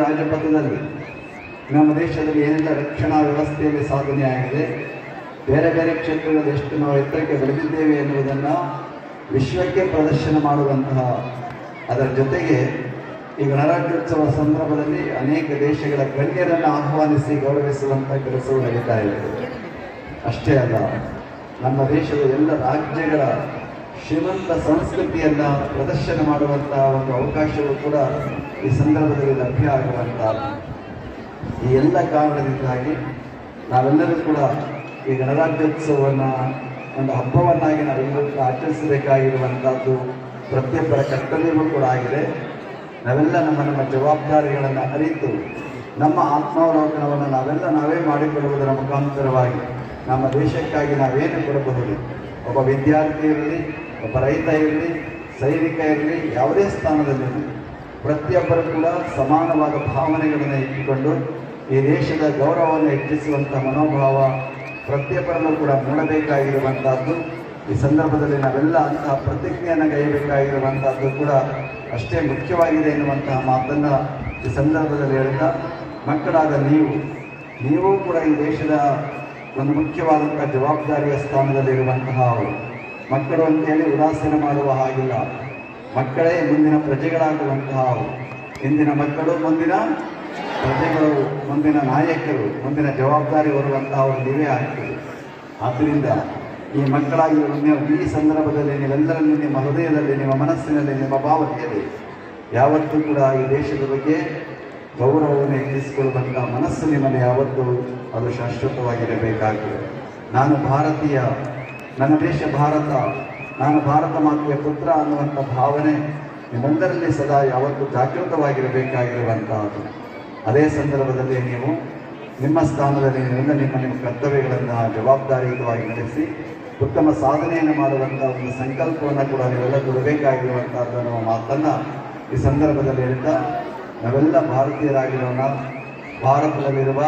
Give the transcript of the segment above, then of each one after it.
ರಾಜಪಥದಲ್ಲಿ ನಮ್ಮ ದೇಶದಲ್ಲಿ ಏನೆಲ್ಲ ರಕ್ಷಣಾ ವ್ಯವಸ್ಥೆಯಲ್ಲಿ ಸಾಧನೆ ಆಗಿದೆ, ಬೇರೆ ಬೇರೆ ಕ್ಷೇತ್ರಗಳಲ್ಲಿ ಎಷ್ಟು ನಾವು ಎತ್ತರಕ್ಕೆ ಬೆಳೆದಿದ್ದೇವೆ ಎನ್ನುವುದನ್ನು ವಿಶ್ವಕ್ಕೆ ಪ್ರದರ್ಶನ ಮಾಡುವಂತಹ, ಅದರ ಜೊತೆಗೆ ಈ ಗಣರಾಜ್ಯೋತ್ಸವ ಸಂದರ್ಭದಲ್ಲಿ ಅನೇಕ ದೇಶಗಳ ಗಣ್ಯರನ್ನು ಆಹ್ವಾನಿಸಿ ಗೌರವಿಸುವಂಥ ಕೆಲಸವು ನಡೀತಾ ಇದೆ. ಅಷ್ಟೇ ಅಲ್ಲ, ನಮ್ಮ ದೇಶದ ಎಲ್ಲ ರಾಜ್ಯಗಳ ಶ್ರೀಮಂತ ಸಂಸ್ಕೃತಿಯನ್ನು ಪ್ರದರ್ಶನ ಮಾಡುವಂತಹ ಒಂದು ಅವಕಾಶವೂ ಕೂಡ ಈ ಸಂದರ್ಭದಲ್ಲಿ ಲಭ್ಯ ಆಗುವಂಥದ್ದು. ಈ ಎಲ್ಲ ಕಾರಣದಿಂದಾಗಿ ನಾವೆಲ್ಲರೂ ಕೂಡ ಈ ಗಣರಾಜ್ಯೋತ್ಸವವನ್ನು ಒಂದು ಹಬ್ಬವನ್ನಾಗಿ ನಾವೆಲ್ಲರೂ ಆಚರಿಸಬೇಕಾಗಿರುವಂಥದ್ದು ಪ್ರತಿಯೊಬ್ಬರ ಕರ್ತವ್ಯವೂ ಕೂಡ ಆಗಿದೆ. ನಾವೆಲ್ಲ ನಮ್ಮ ಜವಾಬ್ದಾರಿಗಳನ್ನು ಅರಿತು ನಮ್ಮ ಆತ್ಮಾವಲೋಕನವನ್ನು ನಾವೇ ಮಾಡಿಕೊಳ್ಳುವುದರ ಮುಖಾಂತರವಾಗಿ ನಮ್ಮ ದೇಶಕ್ಕಾಗಿ ನಾವೇನು ಕೊಡಬಹುದು, ಒಬ್ಬ ವಿದ್ಯಾರ್ಥಿ ಇರಲಿ, ಒಬ್ಬ ರೈತ ಇರಲಿ, ಸೈನಿಕ ಇರಲಿ, ಯಾವುದೇ ಸ್ಥಾನದಲ್ಲಿರಲಿ ಪ್ರತಿಯೊಬ್ಬರು ಕೂಡ ಸಮಾನವಾದ ಭಾವನೆಗಳನ್ನು ಇಟ್ಟುಕೊಂಡು ಈ ದೇಶದ ಗೌರವವನ್ನು ಹೆಚ್ಚಿಸುವಂಥ ಮನೋಭಾವ ಪ್ರತಿಯೊಬ್ಬರಲ್ಲೂ ಕೂಡ ಮೂಡಬೇಕಾಗಿರುವಂಥದ್ದು. ಈ ಸಂದರ್ಭದಲ್ಲಿ ನಾವೆಲ್ಲ ಅಂತಹ ಪ್ರತಿಜ್ಞೆಯನ್ನು ಗೈಯಬೇಕಾಗಿರುವಂಥದ್ದು ಕೂಡ ಅಷ್ಟೇ ಮುಖ್ಯವಾಗಿದೆ ಎನ್ನುವಂತಹ ಮಾತನ್ನು ಈ ಸಂದರ್ಭದಲ್ಲಿ ಹೇಳ್ತಾ, ಮಕ್ಕಳಾದ ನೀವು ಕೂಡ ಈ ದೇಶದ ಒಂದು ಮುಖ್ಯವಾದಂಥ ಜವಾಬ್ದಾರಿಯ ಸ್ಥಾನದಲ್ಲಿರುವಂತಹ ಅವರು. ಮಕ್ಕಳು ಅಂತೇಳಿ ಉದಾಸೀನ ಮಾಡುವ ಹಾಗಿಲ್ಲ. ಮಕ್ಕಳೇ ಮುಂದಿನ ಪ್ರಜೆಗಳಾಗುವಂತಹ ಅವರು. ಇಂದಿನ ಮಕ್ಕಳು ಮುಂದಿನ ಪ್ರಜೆಗಳು, ಮುಂದಿನ ನಾಯಕರು, ಮುಂದಿನ ಜವಾಬ್ದಾರಿ ಹೊರುವಂತಹ ಅವರು ನೀವೇ ಆಗ್ತದೆ. ಆದ್ದರಿಂದ ಈ ಮಕ್ಕಳಾಗಿ ಈ ಸಂದರ್ಭದಲ್ಲಿ ನೀವೆಲ್ಲರಲ್ಲಿ ನಿಮ್ಮ ಹೃದಯದಲ್ಲಿ, ನಿಮ್ಮ ಮನಸ್ಸಿನಲ್ಲಿ, ನಿಮ್ಮ ಭಾವನೆಯಲ್ಲಿ ಯಾವತ್ತೂ ಕೂಡ ಈ ದೇಶದ ಬಗ್ಗೆ ಗೌರವವನ್ನು ಹೆಚ್ಚಿಸಿಕೊಳ್ಳುವಂಥ ಮನಸ್ಸು ನಿಮ್ಮಲ್ಲಿ ಯಾವತ್ತೂ ಅದು ಶಾಶ್ವತವಾಗಿರಬೇಕಾಗಿದೆ. ನಾನು ಭಾರತೀಯ, ನನ್ನ ದೇಶ ಭಾರತ, ನಾನು ಭಾರತ ಮಾತೆಯ ಪುತ್ರ ಅನ್ನುವಂಥ ಭಾವನೆ ನಿಮ್ಮೆಲ್ಲರಲ್ಲಿ ಸದಾ ಯಾವತ್ತೂ ಜಾಗೃತವಾಗಿರಬೇಕಾಗಿರುವಂಥದ್ದು. ಅದೇ ಸಂದರ್ಭದಲ್ಲಿ ನೀವು ನಿಮ್ಮ ಸ್ಥಾನದಲ್ಲಿ ನಿಮ್ಮ ಕರ್ತವ್ಯಗಳನ್ನು ಜವಾಬ್ದಾರಿಯುತವಾಗಿ ನಡೆಸಿ ಉತ್ತಮ ಸಾಧನೆಯನ್ನು ಮಾಡುವಂಥ ಒಂದು ಸಂಕಲ್ಪವನ್ನು ಕೂಡ ನೀವೆಲ್ಲ ಕೊಡಬೇಕಾಗಿರುವಂಥದ್ದು ಅನ್ನುವ ಮಾತನ್ನು ಈ ಸಂದರ್ಭದಲ್ಲಿ ಹೇಳ್ತಾ, ನಾವೆಲ್ಲ ಭಾರತೀಯರಾಗಿರೋಣ. ಭಾರತದಲ್ಲಿರುವ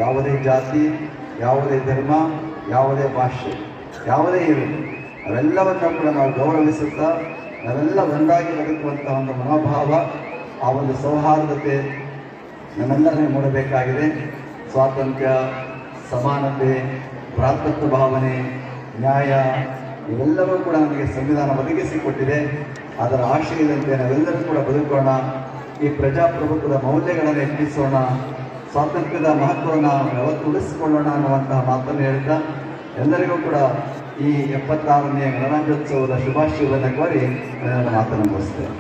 ಯಾವುದೇ ಜಾತಿ, ಯಾವುದೇ ಧರ್ಮ, ಯಾವುದೇ ಭಾಷೆ, ಯಾವುದೇ ಇರಲಿ ಅವೆಲ್ಲವನ್ನು ಕೂಡ ನಾವು ಗೌರವಿಸುತ್ತಾ ನಾವೆಲ್ಲ ಒಂದಾಗಿ ಬದುಕುವಂಥ ಒಂದು ಮನೋಭಾವ, ಆ ಒಂದು ಸೌಹಾರ್ದತೆ ನಮ್ಮೆಲ್ಲರೇ ಮೂಡಬೇಕಾಗಿದೆ. ಸ್ವಾತಂತ್ರ್ಯ, ಸಮಾನತೆ, ಭ್ರಾತೃತ್ವ ಭಾವನೆ, ನ್ಯಾಯ ಇವೆಲ್ಲವೂ ಕೂಡ ನಮಗೆ ಸಂವಿಧಾನ ಒದಗಿಸಿಕೊಟ್ಟಿದೆ. ಅದರ ಆಶಯದಂತೆ ನಾವೆಲ್ಲರೂ ಕೂಡ ಬದುಕೋಣ. ಈ ಪ್ರಜಾಪ್ರಭುತ್ವದ ಮೌಲ್ಯಗಳನ್ನು ಹೆಚ್ಚಿಸೋಣ, ಸ್ವಾತಂತ್ರ್ಯದ ಮಹತ್ವವನ್ನು ಯಾವತ್ತು ಉಳಿಸಿಕೊಳ್ಳೋಣ ಅನ್ನುವಂತಹ ಮಾತನ್ನು ಹೇಳ್ತಾ ಎಲ್ಲರಿಗೂ ಕೂಡ ಈ 76ನೇ ಗಣರಾಜ್ಯೋತ್ಸವದ ಶುಭಾಶಯವನ್ನು ಕೋರಿ ನನ್ನ ಮಾತನ್ನು ಮುಗಿಸ್ತೇನೆ.